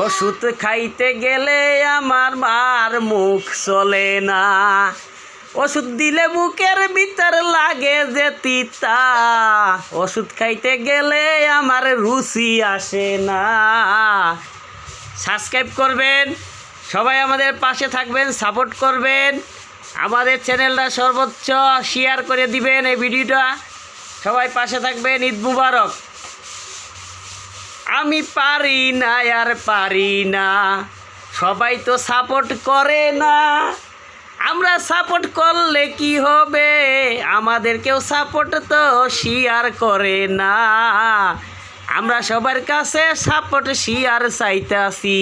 ওষুধ খাইতে গেলে আমার মার মুখ চলে না, ওষুধ দিলে বুকের ভিতর লাগে যে তিতা, ওষুধ খাইতে গেলে আমার রুচি আসে না। সাবস্ক্রাইব করবেন, সবাই আমাদের পাশে থাকবেন, সাপোর্ট করবেন, আমাদের চ্যানেলটা সর্বোচ্চ শেয়ার করে দিবেন এই ভিডিওটা, সবাই পাশে থাকবেন। ঈদ মুবারক। আমি পারি না আর পারি না, সবাই তো সাপোর্ট করে না, আমরা সাপোর্ট করলে কি হবে, আমাদের কেউ সাপোর্ট তো শেয়ার করে না, আমরা সবার কাছে সাপোর্ট শেয়ার চাইতাছি।